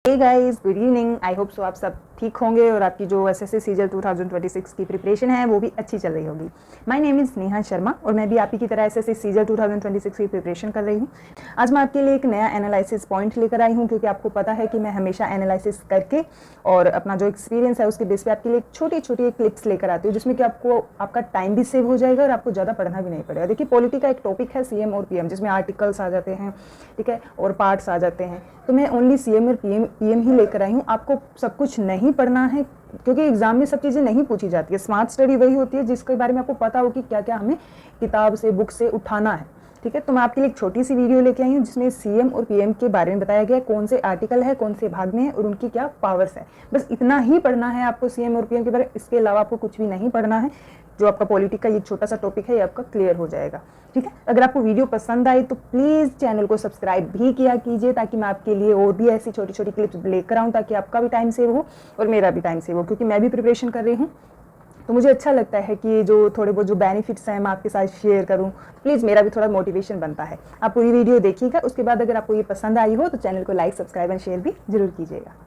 Hey guys, good evening. I hope so आप सब ठीक होंगे और आपकी जो एसएससी सीजल 2026 की प्रिपरेशन है वो भी अच्छी चल रही होगी। My name is Neha Sharma और मैं भी आप ही की तरह एसएससी सीजल 2026 की प्रिपरेशन कर रही हूँ। आज मैं आपके लिए एक नया एनालिसिस पॉइंट लेकर आई हूँ, क्योंकि आपको पता है कि मैं हमेशा एनालिसिस करके और अपना जो एक्सपीरियंस है उसके बेस पे आपके लिए छोटी छोटी क्लिप्स लेकर आती हूँ, जिसमें कि आपको आपका टाइम भी सेव हो जाएगा और आपको ज़्यादा पढ़ना भी नहीं पड़ेगा। देखिए, पॉलिटी का एक टॉपिक है सीएम और पीएम, जिसमें आर्टिकल्स आ जाते हैं, ठीक है, और पार्ट्स आ जाते हैं। तो मैं ओनली सीएम और पीएम ही लेकर आई हूँ। आपको सब कुछ नहीं पढ़ना है, क्योंकि एग्जाम में सब चीज़ें नहीं पूछी जाती है। स्मार्ट स्टडी वही होती है जिसके बारे में आपको पता हो कि क्या क्या हमें किताब से, बुक से उठाना है, ठीक है। तो मैं आपके लिए एक छोटी सी वीडियो लेके आई हूँ जिसमें सीएम और पीएम के बारे में बताया गया है, कौन से आर्टिकल है, कौन से भाग में है और उनकी क्या पावर्स है। बस इतना ही पढ़ना है आपको सीएम और पीएम के बारे में, इसके अलावा आपको कुछ भी नहीं पढ़ना है। जो आपका पॉलिटिक्स का ये छोटा सा टॉपिक है ये आपका क्लियर हो जाएगा, ठीक है। अगर आपको वीडियो पसंद आई तो प्लीज़ चैनल को सब्सक्राइब भी किया कीजिए, ताकि मैं आपके लिए और भी ऐसी छोटी छोटी क्लिप्स लेकर आऊँ, ताकि आपका भी टाइम सेव हो और मेरा भी टाइम सेव हो, क्योंकि मैं भी प्रिपरेशन कर रही हूँ। तो मुझे अच्छा लगता है कि जो थोड़े बहुत जो बेनिफिट्स हैं मैं आपके साथ शेयर करूं। प्लीज़ मेरा भी थोड़ा मोटिवेशन बनता है। आप पूरी वीडियो देखिएगा, उसके बाद अगर आपको ये पसंद आई हो तो चैनल को लाइक, सब्सक्राइब एंड शेयर भी जरूर कीजिएगा।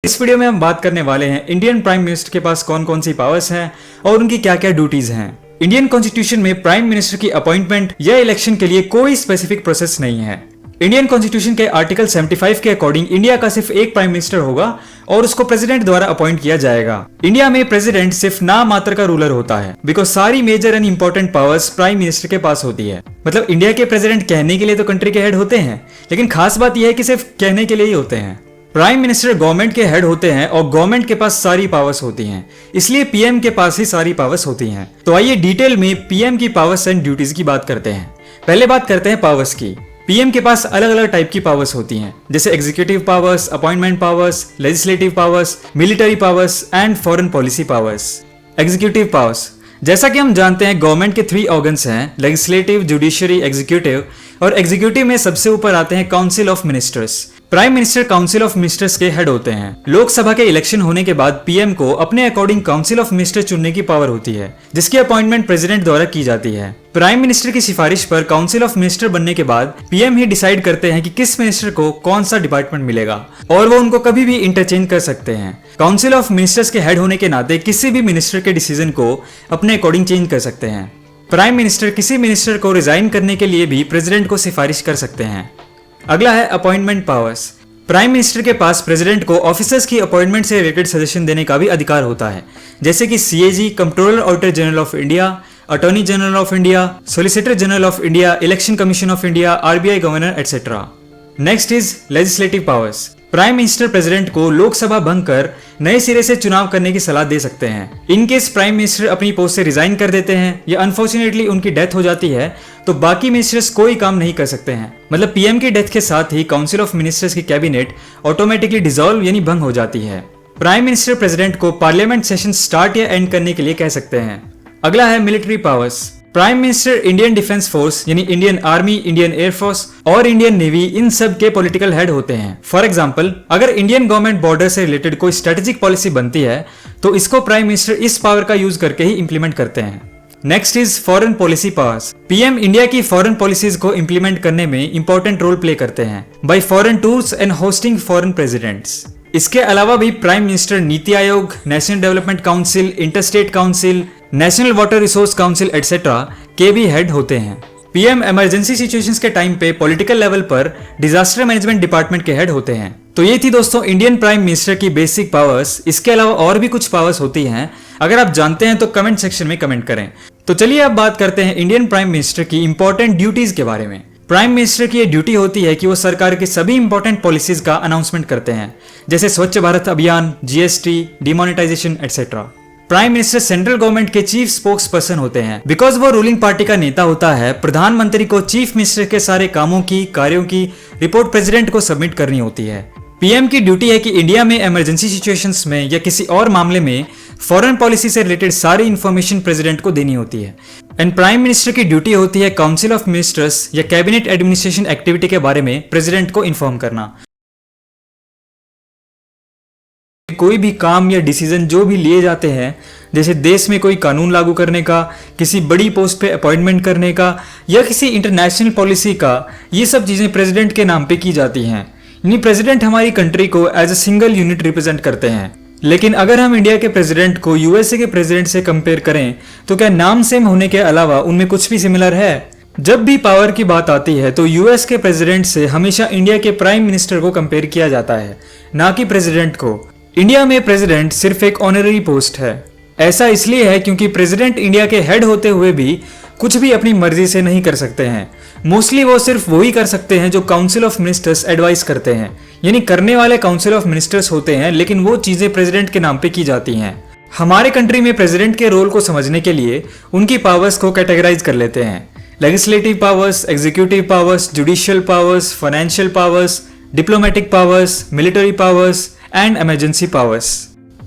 इस वीडियो में हम बात करने वाले हैं इंडियन प्राइम मिनिस्टर के पास कौन कौन सी पावर्स हैं और उनकी क्या क्या ड्यूटीज हैं। इंडियन कॉन्स्टिट्यूशन में प्राइम मिनिस्टर की अपॉइंटमेंट या इलेक्शन के लिए कोई स्पेसिफिक प्रोसेस नहीं है। इंडियन कॉन्स्टिट्यूशन के आर्टिकल 75 के अकॉर्डिंग इंडिया का सिर्फ एक प्राइम मिनिस्टर होगा और उसको प्रेसिडेंट द्वारा अपॉइंट किया जाएगा। इंडिया में प्रेसिडेंट सिर्फ नाम मात्र का रूलर होता है, बिकॉज सारी major and important powers prime minister के पास होती है। मतलब इंडिया के प्रेसिडेंट कहने के लिए तो कंट्री के हेड होते हैं, लेकिन खास बात यह है कि सिर्फ कहने के लिए ही होते हैं। प्राइम मिनिस्टर गवर्नमेंट के हेड होते हैं और गवर्नमेंट के पास सारी पावर्स होती हैं, इसलिए पीएम के पास ही सारी पावर्स होती हैं। तो आइए डिटेल में पीएम की पावर्स एंड ड्यूटीज की बात करते हैं। पहले बात करते हैं पावर्स की। पीएम के पास अलग अलग टाइप की पावर्स होती हैं, जैसे executive powers, appointment powers, legislative powers, military powers and foreign policy powers. Executive powers, जैसा कि हम जानते हैं गवर्नमेंट के 3 ऑर्गन्स हैं, लेजिस्लेटिव, जुडिशरी, एग्जीक्यूटिव। और एग्जीक्यूटिव में सबसे ऊपर आते हैं council of ministers. Prime minister council of ministers के हेड होते हैं। लोकसभा के इलेक्शन होने के बाद पीएम को अपने अकॉर्डिंग काउंसिल ऑफ मिनिस्टर चुनने की पावर होती है, जिसकी अपॉइंटमेंट प्रेसिडेंट द्वारा की जाती है। प्राइम मिनिस्टर की सिफारिश पर काउंसिल ऑफ मिनिस्टर बनने के बाद पीएम ही डिसाइड करते हैं कि किस मिनिस्टर को कौन सा डिपार्टमेंट मिलेगा, और वो उनको कभी भी इंटरचेंज कर सकते हैं। काउंसिल ऑफ मिनिस्टर्स के हेड होने के नाते किसी भी मिनिस्टर के डिसीजन को अपने अकॉर्डिंग चेंज कर सकते हैं। प्राइम मिनिस्टर किसी मिनिस्टर को रिजाइन करने के लिए भी प्रेसिडेंट को सिफारिश कर सकते हैं। अगला है अपॉइंटमेंट पावर्स। प्राइम मिनिस्टर के पास प्रेसिडेंट को ऑफिसर्स की अपॉइंटमेंट से रिलेटेड सजेशन देने का भी अधिकार होता है, जैसे कि CAG, controller auditor general of India, attorney general of India, solicitor general of India, election commission of India, RBI governor etcetera. Next is legislative powers. Prime minister president को लोकसभा भंग कर नए सिरे से चुनाव करने की सलाह दे सकते हैं। इन केस प्राइम मिनिस्टर अपनी पोस्ट से रिजाइन कर देते हैं या अनफॉर्चुनेटली उनकी डेथ हो जाती है, तो बाकी मिनिस्टर्स कोई काम नहीं कर सकते हैं। मतलब पीएम की डेथ के साथ ही काउंसिल ऑफ मिनिस्टर्स की कैबिनेट ऑटोमेटिकली डिसॉल्व यानी भंग हो जाती है। प्राइम मिनिस्टर प्रेसिडेंट को पार्लियामेंट सेशन स्टार्ट या एंड करने के लिए कह सकते हैं। अगला है military powers. Prime minister Indian defence force यानी इंडियन आर्मी, इंडियन एयरफोर्स और इंडियन नेवी, इन सब के पॉलिटिकल हेड होते हैं। फॉर एग्जांपल, अगर इंडियन गवर्नमेंट बॉर्डर से रिलेटेड कोई स्ट्रेटेजिक पॉलिसी बनती है तो इसको प्राइम मिनिस्टर इस पावर का यूज करके ही इंप्लीमेंट करते हैं। Next is foreign policy powers. PM India की फॉरेन पॉलिसीज को इंप्लीमेंट करने में इंपॉर्टेंट रोल प्ले करते हैं by foreign tours and hosting foreign presidents. इसके अलावा भी prime minister NITI Aayog, national development council, interstate council, national water resource council etcetera के भी हेड होते हैं। पीएम इमरजेंसी सिचुएशंस के टाइम पे पॉलिटिकल लेवल पर डिजास्टर मैनेजमेंट डिपार्टमेंट के हेड होते हैं। तो ये थी दोस्तों इंडियन प्राइम मिनिस्टर की बेसिक पावर्स। इसके अलावा और भी कुछ पावर्स होती हैं, अगर आप जानते हैं तो कमेंट सेक्शन में कमेंट करें। तो चलिए अब बात करते हैं इंडियन प्राइम मिनिस्टर की इंपॉर्टेंट ड्यूटीज के बारे में। प्राइम मिनिस्टर की ये ड्यूटी होती है कि वो सरकार की सभी इंपॉर्टेंट पॉलिसीज का अनाउंसमेंट करते हैं, जैसे स्वच्छ भारत अभियान, GST, demonetisation etcetera. Prime minister central government के चीफ स्पोक्स पर्सन होते हैं, बिकॉज वो रूलिंग पार्टी का नेता होता है। प्रधानमंत्री को चीफ मिनिस्टर के सारे कार्यों की रिपोर्ट प्रेसिडेंट को सबमिट करनी होती है। पीएम की ड्यूटी है कि इंडिया में इमरजेंसी सिचुएशंस में या किसी और मामले में फॉरेन पॉलिसी से रिलेटेड सारी इंफॉर्मेशन प्रेसिडेंट को देनी होती है। एंड प्राइम मिनिस्टर की ड्यूटी होती है काउंसिल ऑफ मिनिस्टर्स या कैबिनेट एडमिनिस्ट्रेशन एक्टिविटी के बारे में प्रेसिडेंट को इन्फॉर्म करना। कोई भी काम या डिसीजन जो भी लिए जाते हैं जैसे देश में कोई कानून लागू करने का, किसी बड़ी पोस्ट पे अपॉइंटमेंट करने का या किसी इंटरनेशनल पॉलिसी का, ये सब चीज़ें प्रेसिडेंट के नाम पे की जाती हैं। यानी प्रेसिडेंट हमारी कंट्री को as a single unit represent करते हैं। लेकिन अगर हम इंडिया के प्रेसिडेंट को यूएसए के प्रेसिडेंट से कंपेयर करें तो क्या नाम सेम होने के अलावा उनमें कुछ भी सिमिलर है? जब भी पावर की बात आती है तो यूएस के प्रेसिडेंट से हमेशा इंडिया के प्राइम मिनिस्टर को कंपेयर किया जाता है, ना कि प्रेसिडेंट को। इंडिया में प्रेसिडेंट सिर्फ एक ऑनररी पोस्ट है। ऐसा इसलिए है क्योंकि प्रेसिडेंट इंडिया के हेड होते हुए भी कुछ भी अपनी मर्जी से नहीं कर सकते हैं। मोस्टली वो सिर्फ वही कर सकते हैं जो काउंसिल ऑफ मिनिस्टर्स एडवाइस करते हैं, यानी करने वाले काउंसिल ऑफ मिनिस्टर्स होते हैं, लेकिन वो चीजें प्रेसिडेंट के नाम पे की जाती हैं। हमारे कंट्री में प्रेसिडेंट के रोल को समझने के लिए उनकी पावर्स को कैटेगराइज कर लेते हैं। Legislative powers, executive powers, judicial powers, financial powers, diplomatic powers, military powers and emergency powers.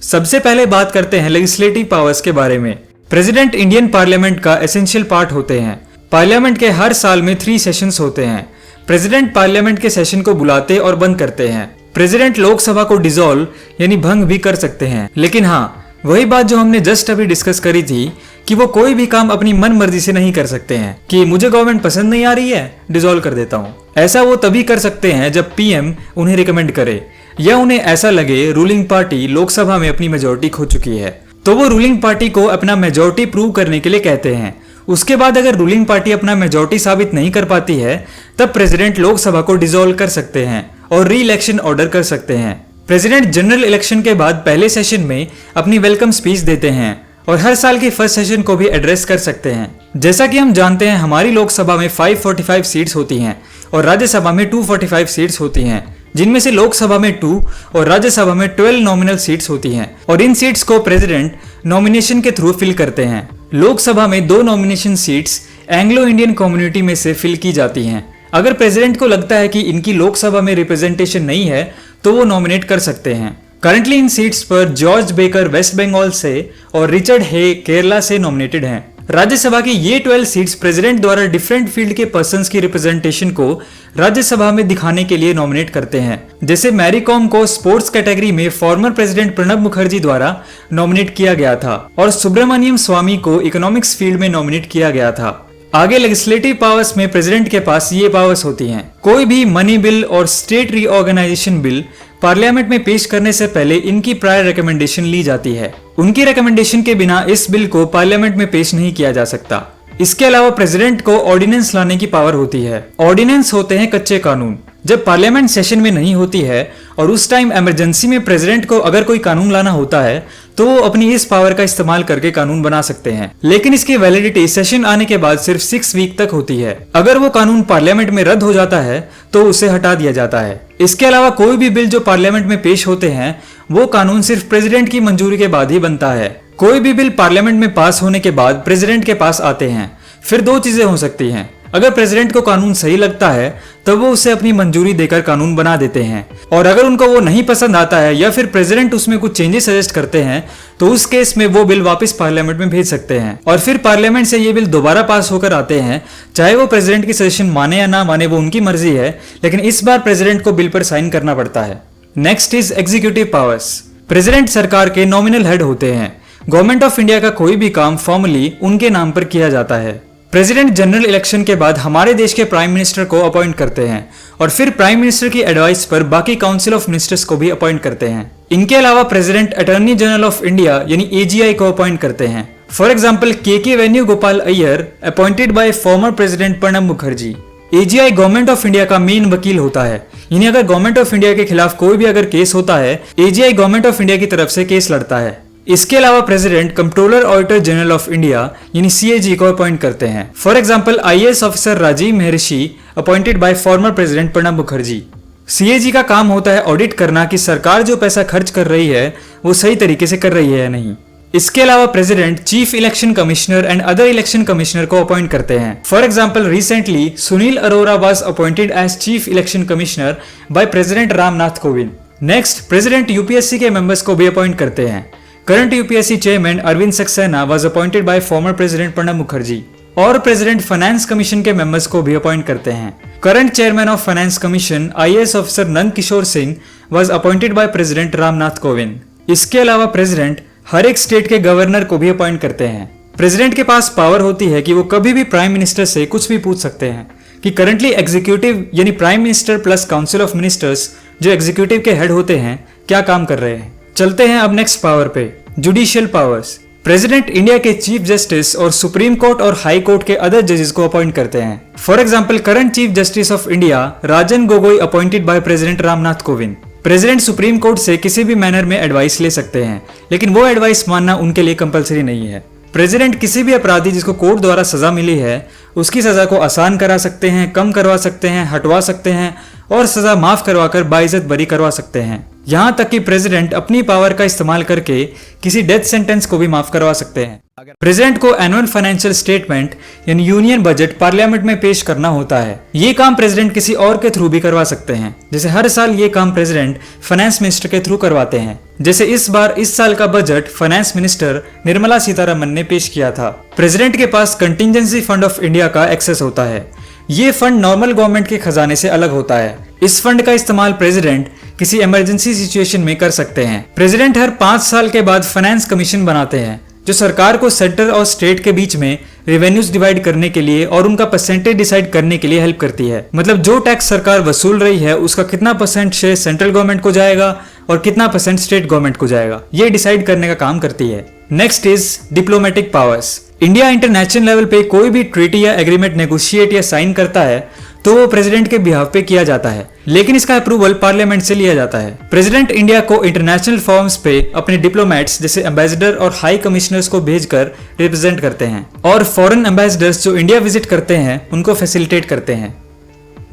सबसे पहले बात करते हैं लेजिस्लेटिव पावर्स के बारे में। प्रेसिडेंट इंडियन पार्लियामेंट का एसेंशियल पार्ट होते हैं। पार्लियामेंट के हर साल में 3 सेशंस होते हैं। प्रेसिडेंट पार्लियामेंट के सेशन को बुलाते और बंद करते हैं। प्रेसिडेंट लोकसभा को डिसॉल्व यानी भंग भी कर सकते हैं। लेकिन हाँ, वही बात जो हमने जस्ट अभी डिस्कस करी थी कि वो कोई भी काम अपनी मन मर्जी से नहीं कर सकते हैं कि मुझे गवर्नमेंट पसंद नहीं आ रही है, डिसॉल्व कर देता हूँ। ऐसा वो तभी कर सकते हैं जब पीएम उन्हें रिकमेंड करे या उन्हें ऐसा लगे रूलिंग पार्टी लोकसभा में अपनी मेजोरिटी खो चुकी है, तो वो रूलिंग पार्टी को अपना मेजोरिटी प्रूव करने के लिए कहते हैं। उसके बाद अगर रूलिंग पार्टी अपना मेजोरिटी साबित नहीं कर पाती है तब प्रेसिडेंट लोकसभा को डिसॉल्व कर सकते हैं और री इलेक्शन ऑर्डर कर सकते हैं। प्रेसिडेंट जनरल इलेक्शन के बाद पहले सेशन में अपनी वेलकम स्पीच देते हैं और हर साल के फर्स्ट सेशन को भी एड्रेस कर सकते हैं। जैसा कि हम जानते हैं हमारी लोकसभा में 545 सीट्स होती हैं और राज्यसभा में 245 सीट्स होती हैं, जिनमें से लोकसभा में 2 और राज्यसभा में 12 नॉमिनल सीट्स होती हैं और इन सीट्स को प्रेसिडेंट नॉमिनेशन के थ्रू फिल करते हैं। लोकसभा में 2 nomination seats Anglo Indian community में से फिल की जाती हैं। अगर प्रेसिडेंट को लगता है कि इनकी लोकसभा में रिप्रेजेंटेशन नहीं है तो वो नॉमिनेट कर सकते हैं। करंटली इन सीट्स पर जॉर्ज बेकर वेस्ट बंगाल से और रिचर्ड हे केरला से नॉमिनेटेड हैं। राज्यसभा की ये 12 सीट्स प्रेसिडेंट द्वारा डिफरेंट फील्ड के पर्संस की रिप्रेजेंटेशन को राज्यसभा में दिखाने के लिए नॉमिनेट करते हैं। जैसे मैरी कॉम को स्पोर्ट्स कैटेगरी में फॉर्मर प्रेसिडेंट प्रणब मुखर्जी द्वारा नॉमिनेट किया गया था और सुब्रमण्यम स्वामी को इकोनॉमिक्स फील्ड में नॉमिनेट किया गया था। आगे लेजिस्लेटिव पावर्स में प्रेसिडेंट के पास ये पावर्स होती हैं। कोई भी मनी बिल और स्टेट रीऑर्गेनाइजेशन बिल पार्लियामेंट में पेश करने से पहले इनकी प्रायर रिकमेंडेशन ली जाती है। उनकी रिकमेंडेशन के बिना इस बिल को पार्लियामेंट में पेश नहीं किया जा सकता। इसके अलावा प्रेसिडेंट को ऑर्डिनेंस लाने की पावर होती है। ऑर्डिनेंस होते हैं कच्चे कानून। जब पार्लियामेंट सेशन में नहीं होती है और उस टाइम इमरजेंसी में प्रेसिडेंट को अगर कोई कानून लाना होता है तो वो अपनी इस पावर का इस्तेमाल करके कानून बना सकते हैं, लेकिन इसकी वैलिडिटी सेशन आने के बाद सिर्फ 6 वीक तक होती है। अगर वो कानून पार्लियामेंट में रद्द हो जाता है तो उसे हटा दिया जाता है। इसके अलावा कोई भी बिल जो पार्लियामेंट में पेश होते हैं वो कानून सिर्फ प्रेसिडेंट की मंजूरी के बाद ही बनता है। कोई भी बिल पार्लियामेंट में पास होने के बाद प्रेसिडेंट के पास आते हैं। फिर 2 चीजें हो सकती हैं। अगर प्रेसिडेंट को कानून सही लगता है तब वो उसे अपनी मंजूरी देकर कानून बना देते हैं, और अगर उनको वो नहीं पसंद आता है या फिर प्रेसिडेंट उसमें कुछ चेंजेस सजेस्ट करते हैं तो उस केस में वो बिल वापस पार्लियामेंट में भेज सकते हैं और फिर पार्लियामेंट से ये बिल दोबारा पास होकर आते हैं। चाहे वो प्रेसिडेंट की सजेशन माने या ना माने वो उनकी मर्जी है, लेकिन इस बार प्रेसिडेंट को बिल पर साइन करना पड़ता है। Next is executive powers. President सरकार के नॉमिनल हेड होते हैं। गवर्नमेंट ऑफ इंडिया का कोई भी काम फॉर्मली उनके नाम पर किया जाता है। प्रेसिडेंट जनरल इलेक्शन के बाद हमारे देश के प्राइम मिनिस्टर को अपॉइंट करते हैं और फिर प्राइम मिनिस्टर की एडवाइस पर बाकी काउंसिल ऑफ मिनिस्टर्स को भी अपॉइंट करते हैं। इनके अलावा president attorney general of India यानी एजीआई को अपॉइंट करते हैं। फॉर एग्जांपल के Venugopal Iyer appointed by former president Pranab Mukherjee. AGI government of India का मेन वकील होता है, यानी अगर गवर्नमेंट ऑफ इंडिया के खिलाफ कोई भी अगर केस होता है एजीआई गवर्नमेंट ऑफ इंडिया की तरफ से केस लड़ता है। इसके अलावा president controller auditor general of India यानी सीएजी को अपॉइंट करते हैं। For example IAS officer Rajiv Mehrishi appointed by former president Pranab Mukherjee. CAG का काम होता है ऑडिट करना कि सरकार जो पैसा खर्च कर रही है वो सही तरीके से कर रही है या नहीं। इसके अलावा president chief election commissioner and other election commissioner को अपॉइंट करते हैं। For example recently Sunil Arora was appointed as chief election commissioner by president Ramnath Kovind. Next president UPSC के मेंबर्स को भी अपॉइंट करते हैं। Current UPSC chairman Arvind Saxena was appointed by former president Pranab Mukherjee, और president finance commission के मेंबर्स को भी अपॉइंट करते हैं। Current chairman of finance commission IAS officer Nand Kishore Singh was appointed by president Ramnath Kovind. इसके अलावा प्रेसिडेंट हर एक स्टेट के गवर्नर को भी अपॉइंट करते हैं। प्रेसिडेंट के पास पावर होती है कि वो कभी भी प्राइम मिनिस्टर से कुछ भी पूछ सकते हैं कि करंटली एग्जीक्यूटिव यानी prime minister plus council of ministers जो एग्जीक्यूटिव के हेड होते हैं क्या काम कर रहे हैं। चलते हैं अब नेक्स्ट पावर पे, जुडिशियल पावर्स। प्रेसिडेंट इंडिया के चीफ जस्टिस और सुप्रीम कोर्ट और हाई कोर्ट के अदर जजेस को अपॉइंट करते हैं। For example current chief justice of India Rajan Gogoi appointed by president Ramnath Kovind. President supreme court से किसी भी मैनर में एडवाइस ले सकते हैं, लेकिन वो एडवाइस मानना उनके लिए कंपलसरी नहीं है। प्रेसिडेंट किसी भी अपराधी जिसको कोर्ट द्वारा सजा मिली है उसकी सजा को आसान करा सकते हैं, कम करवा सकते हैं, हटवा सकते हैं और सजा माफ करवाकर बाइज्जत बरी करवा सकते हैं। यहाँ तक कि प्रेसिडेंट अपनी पावर का इस्तेमाल करके किसी डेथ सेंटेंस को भी माफ करवा सकते हैं। प्रेसिडेंट को एनुअल फाइनेंशियल स्टेटमेंट यानी यूनियन बजट पार्लियामेंट में पेश करना होता है। ये काम प्रेसिडेंट किसी और के थ्रू भी करवा सकते हैं, जैसे हर साल ये काम प्रेसिडेंट फाइनेंस मिनिस्टर के थ्रू करवाते हैं। जैसे इस साल का budget finance minister Nirmala Sitharaman ने पेश किया था। प्रेसिडेंट के पास कंटिजेंसी फंड ऑफ इंडिया का एक्सेस होता है। ये फंड नॉर्मल गवर्नमेंट के खजाने से अलग होता है। इस फंड का इस्तेमाल प्रेसिडेंट किसी इमरजेंसी सिचुएशन में कर सकते हैं। प्रेसिडेंट हर 5 साल के बाद फाइनेंस कमीशन बनाते हैं जो सरकार को सेंटर और स्टेट के बीच में रेवेन्यूज डिवाइड करने के लिए और उनका परसेंटेज डिसाइड करने के लिए हेल्प करती है। मतलब जो टैक्स सरकार वसूल रही है उसका कितना परसेंट शेयर सेंट्रल गवर्नमेंट को जाएगा और कितना परसेंट स्टेट गवर्नमेंट को जाएगा, ये डिसाइड करने का काम करती है। Next is diplomatic powers. India international level पे कोई भी ट्रीटी या एग्रीमेंट नेगोशिएट या साइन करता है तो वो प्रेसिडेंट के बिहाफ पे किया जाता है, लेकिन इसका अप्रूवल पार्लियामेंट से लिया जाता है। प्रेसिडेंट इंडिया को इंटरनेशनल फॉर्म्स पे अपने डिप्लोमेट्स जैसे एम्बेसडर और हाई कमिश्नर्स को भेजकर रिप्रेजेंट करते हैं और फॉरेन एम्बेसडर्स जो इंडिया विजिट करते हैं उनको फैसिलिटेट करते हैं।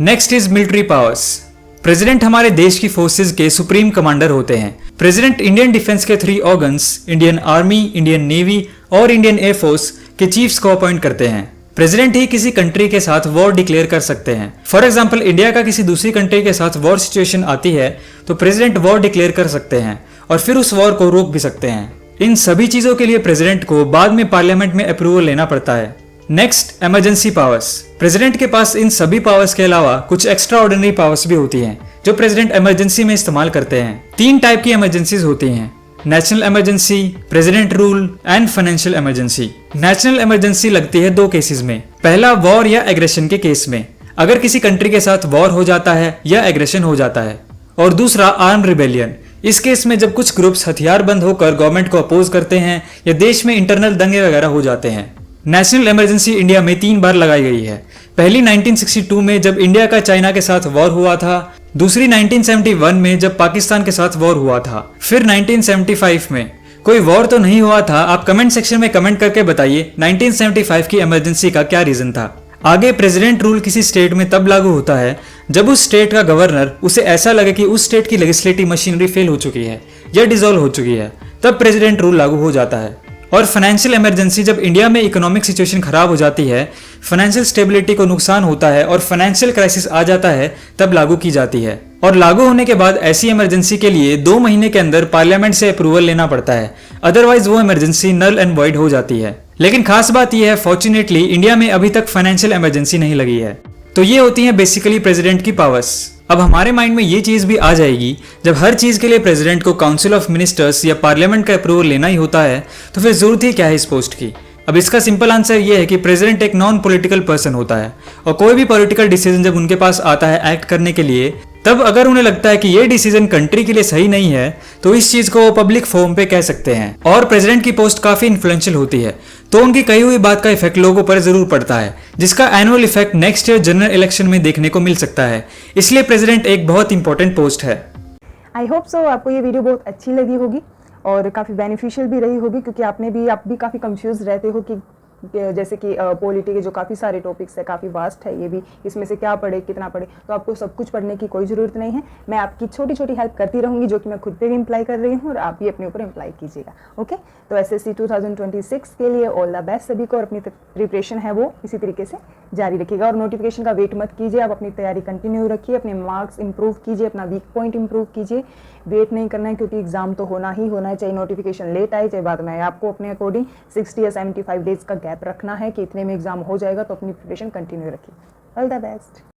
Next is military powers. President हमारे देश की फोर्सेज के सुप्रीम कमांडर होते हैं। प्रेसिडेंट इंडियन डिफेंस के 3 organs Indian army, Indian navy और इंडियन एयरफोर्स के चीफ्स को अपॉइंट करते हैं। प्रेसिडेंट ही किसी कंट्री के साथ वॉर डिक्लेयर कर सकते हैं। फॉर एग्जांपल इंडिया का किसी दूसरी कंट्री के साथ वॉर सिचुएशन आती है तो प्रेसिडेंट वॉर डिक्लेयर कर सकते हैं और फिर उस वॉर को रोक भी सकते हैं। इन सभी चीजों के लिए प्रेसिडेंट को बाद में पार्लियामेंट में अप्रूवल लेना पड़ता है। Next, emergency powers. प्रेसिडेंट के पास इन सभी पावर्स के अलावा कुछ एक्स्ट्रा ऑर्डिनरी पावर्स भी होती हैं जो प्रेसिडेंट इमरजेंसी में इस्तेमाल करते हैं। 3 टाइप की इमरजेंसीज होती हैं, national emergency, president rule and financial emergency. National emergency लगती है 2 केसेस में। पहला, वॉर या एग्रेशन के केस में, अगर किसी कंट्री के साथ वॉर हो जाता है या एग्रेशन हो जाता है। और दूसरा, आर्म रिबेलियन। इस केस में जब कुछ ग्रुप्स हथियारबंद होकर गवर्नमेंट को अपोज करते हैं या देश में इंटरनल दंगे वगैरह हो जाते हैं। नेशनल इमरजेंसी इंडिया में 3 बार लगाई गई है। पहली 1962 में जब इंडिया का चाइना के साथ वॉर हुआ था, दूसरी 1971 में जब पाकिस्तान के साथ वॉर हुआ था, फिर 1975 में। कोई वॉर तो नहीं हुआ था, आप कमेंट सेक्शन में कमेंट करके बताइए 1975 की इमरजेंसी का क्या रीजन था। आगे, प्रेसिडेंट रूल किसी स्टेट में तब लागू होता है जब उस स्टेट का गवर्नर उसे ऐसा लगे कि उस स्टेट की लेजिस्लेटिव मशीनरी फेल हो चुकी है या डिसॉल्व हो चुकी है, तब प्रेसिडेंट रूल लागू हो जाता है। और फाइनेंशियल इमरजेंसी जब इंडिया में इकोनॉमिक सिचुएशन खराब हो जाती है, फाइनेंशियल स्टेबिलिटी को नुकसान होता है और फाइनेंशियल क्राइसिस आ जाता है, तब लागू की जाती है। और लागू होने के बाद ऐसी इमरजेंसी के लिए 2 महीने के अंदर पार्लियामेंट से अप्रूवल लेना पड़ता है, अदरवाइज वो इमरजेंसी नल एंड वॉइड हो जाती है। लेकिन खास बात यह है, फॉर्चुनेटली इंडिया में अभी तक फाइनेंशियल इमरजेंसी नहीं लगी है। तो ये होती है बेसिकली प्रेसिडेंट की पावर्स। अब हमारे माइंड में ये चीज भी आ जाएगी, जब हर चीज के लिए प्रेसिडेंट को काउंसिल ऑफ मिनिस्टर्स या पार्लियामेंट का अप्रूवल लेना ही होता है, तो फिर जरूरत ही क्या है इस पोस्ट की। अब इसका सिंपल आंसर ये है कि प्रेसिडेंट एक नॉन पॉलिटिकल पर्सन होता है और कोई भी पॉलिटिकल डिसीजन जब उनके पास आता है एक्ट करने के लिए, तब अगर उन्हें लगता है कि ये डिसीजन कंट्री के लिए सही नहीं है तो इस चीज को वो पब्लिक फोरम पे कह सकते हैं। और प्रेसिडेंट की पोस्ट काफी इन्फ्लुएंशियल होती है, तो उनकी कही हुई बात का इफेक्ट लोगों पर जरूर पड़ता है, जिसका annual effect next year general election में देखने को मिल सकता है। इसलिए प्रेसिडेंट एक बहुत इंपॉर्टेंट पोस्ट है। आई होप सो आपको ये वीडियो बहुत अच्छी लगी होगी और काफ़ी बेनिफिशियल भी रही होगी, क्योंकि आप भी काफ़ी कंफ्यूज रहते हो कि जैसे कि पॉलिटी के जो काफ़ी सारे टॉपिक्स है, काफ़ी वास्ट है ये भी, इसमें से क्या पढ़े कितना पढ़े, तो आपको सब कुछ पढ़ने की कोई ज़रूरत नहीं है। मैं आपकी छोटी छोटी हेल्प करती रहूँगी, जो कि मैं खुद पे भी इम्प्लाई कर रही हूँ और आप भी अपने ऊपर इम्प्लाई कीजिएगा। ओके, तो SSC 2026 के लिए ऑल द बेस्ट सभी को, और अपनी प्रिपरेशन है वो इसी तरीके से जारी रखिएगा और नोटिफिकेशन का वेट मत कीजिए, आप अपनी तैयारी कंटिन्यू रखिए, अपने मार्क्स इंप्रूव कीजिए, अपना वीक पॉइंट इंप्रूव कीजिए। वेट नहीं करना है, क्योंकि एग्जाम तो होना ही होना है, चाहे नोटिफिकेशन लेट आए चाहे बाद में आए। आपको अपने अकॉर्डिंग 60 या 75 डेज का गैप रखना है कि इतने में एग्जाम हो जाएगा, तो अपनी प्रिपरेशन कंटिन्यू रखिए। All the best.